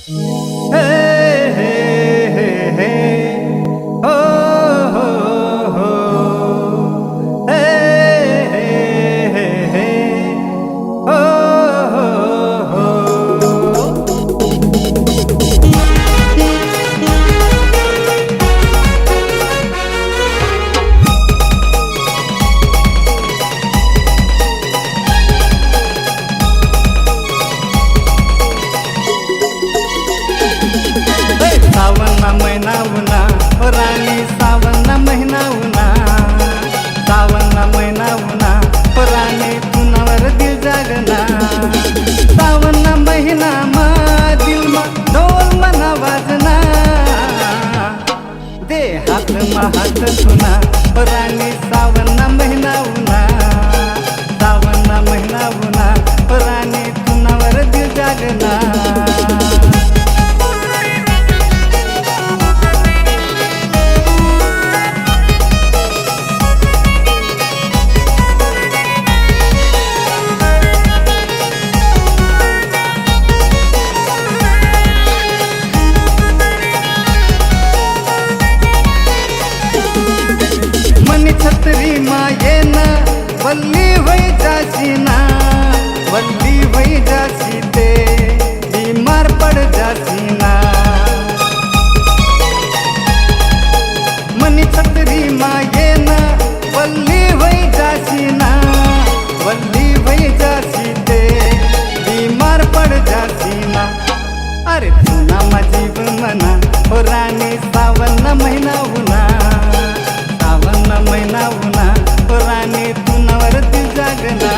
हे हे हे हे हो हो हो हे हे हे हे हो हो हो सावन महिना उन्हा ओ राणी सावन महिना उन्हा सावन महिना उन्हा ओ राणी तुनावर दिल जागना सावन महिना मा दिल मा ढोल मना वाजना दे हात मा हात सुना ओ राणी सावन महिना उन्हा सावन महिना उन्हा ओ राणी तुनावर दिल जागना छत्री माये ना वल्ली वही जासी ना वल्ली वही जासी ते बीमार पड़ जासी ना मनी छत्री माये ना वल्ली वही जासी ना वल्ली वही जासी ते बीमार पड़ जासी ना अरे पुन्हा माझी मना हो राणी सावन महिना उन्हा सावन महिना उन्हा राणी तुनावर दिल जागना